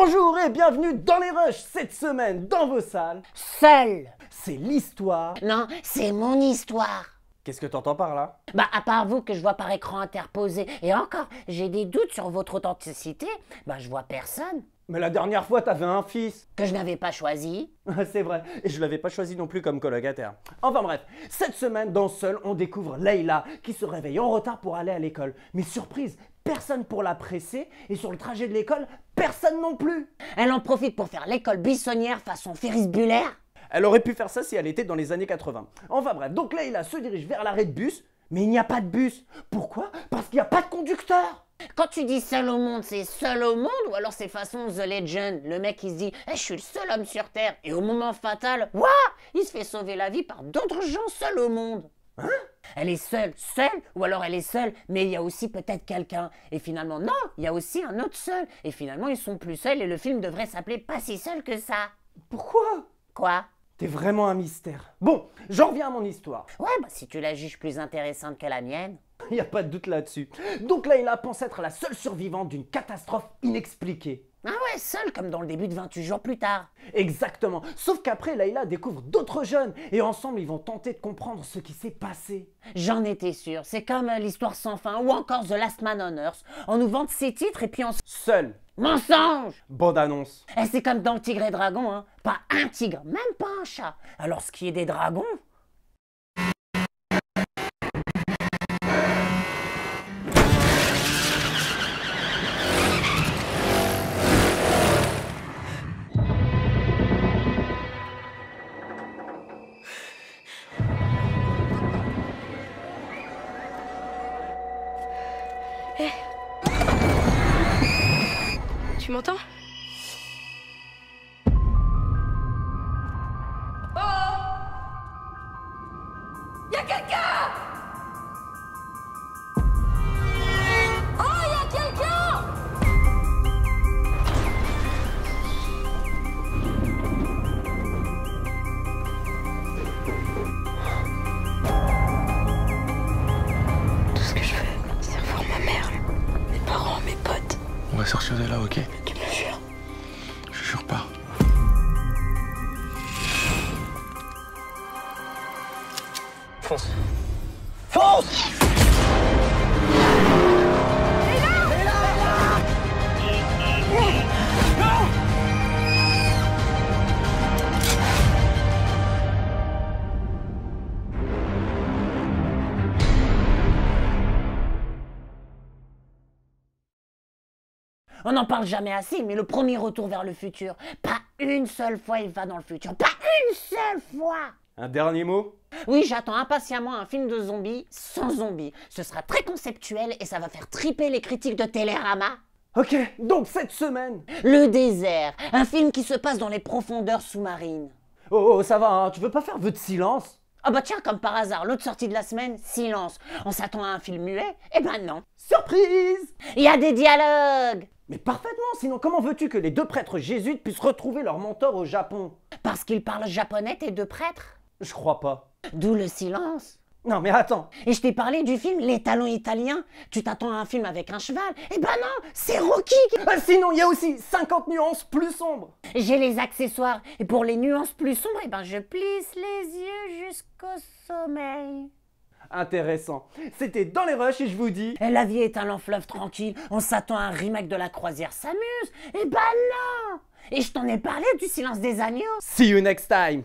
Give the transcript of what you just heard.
Bonjour et bienvenue dans les rushs cette semaine dans vos salles. Seul. C'est l'histoire. Non, c'est mon histoire. Qu'est-ce que t'entends par là? Bah, à part vous que je vois par écran interposé, et encore, j'ai des doutes sur votre authenticité, bah je vois personne. Mais la dernière fois t'avais un fils. Que je n'avais pas choisi. C'est vrai, et je l'avais pas choisi non plus comme colocataire. Enfin bref, cette semaine dans Seul, on découvre Leïla qui se réveille en retard pour aller à l'école. Mais surprise, personne pour la presser, et sur le trajet de l'école, personne non plus. Elle en profite pour faire l'école buissonnière façon Ferris Bueller. Elle aurait pu faire ça si elle était dans les années 80. Enfin bref, donc Leïla se dirige vers l'arrêt de bus, mais il n'y a pas de bus. Pourquoi? Parce qu'il n'y a pas de conducteur. Quand tu dis seul au monde, c'est seul au monde ou alors c'est façon The Legend, le mec il se dit je suis le seul homme sur Terre et au moment fatal, ouah, il se fait sauver la vie par d'autres gens seuls au monde. Hein? Elle est seule, ou alors elle est seule, mais il y a aussi peut-être quelqu'un. Et finalement, non, il y a aussi un autre seul. Et finalement, ils sont plus seuls et le film devrait s'appeler Pas si seul que ça. Pourquoi? Quoi? T'es vraiment un mystère. Bon, j'en reviens à mon histoire. Ouais, bah si tu la juges plus intéressante que la mienne. Il n'y a pas de doute là-dessus. Donc Leïla pense être la seule survivante d'une catastrophe inexpliquée. Ah ouais, seule comme dans le début de 28 jours plus tard. Exactement. Sauf qu'après, Leïla découvre d'autres jeunes et ensemble, ils vont tenter de comprendre ce qui s'est passé. J'en étais sûre. C'est comme l'histoire sans fin ou encore The Last Man on Earth. On nous vante ces titres et puis on... Seul. Mensonge! Bande annonce. Et c'est comme dans le Tigre et Dragon, hein. Pas un tigre, même pas un chat. Alors ce qui est des dragons... Tu m'entends? Oh! Y'a quelqu'un! Oh, y'a quelqu'un! Tout ce que je veux, c'est revoir ma mère, mes parents, mes potes. On va sortir de là, ok? Tu me le jures? Je jure pas. Fonce. Fonce! On n'en parle jamais assez, mais le premier retour vers le futur, pas une seule fois il va dans le futur, pas une seule fois. Un dernier mot? Oui, j'attends impatiemment un film de zombies sans zombies. Ce sera très conceptuel et ça va faire triper les critiques de Télérama. Ok, donc cette semaine... Le désert, un film qui se passe dans les profondeurs sous-marines. Oh, ça va, hein, tu veux pas faire vœu de silence? Ah bah tiens, comme par hasard, l'autre sortie de la semaine, silence. On s'attend à un film muet? Eh ben non. Surprise! Il y a des dialogues. Mais parfaitement, sinon comment veux-tu que les deux prêtres jésuites puissent retrouver leur mentor au Japon? Parce qu'ils parlent japonais, tes deux prêtres. Je crois pas. D'où le silence. Non mais attends. Et je t'ai parlé du film Les Talons Italiens. Tu t'attends à un film avec un cheval? Eh ben non, c'est Rocky. Sinon, il y a aussi 50 nuances plus sombres. J'ai les accessoires. Et pour les nuances plus sombres, eh ben je plisse les yeux jusqu'au sommeil. Intéressant. C'était Dans les rushs et je vous dis... Et la vie est un long fleuve tranquille. On s'attend à un remake de La Croisière s'amuse. Eh ben non. Et je t'en ai parlé du Silence des agneaux. See you next time.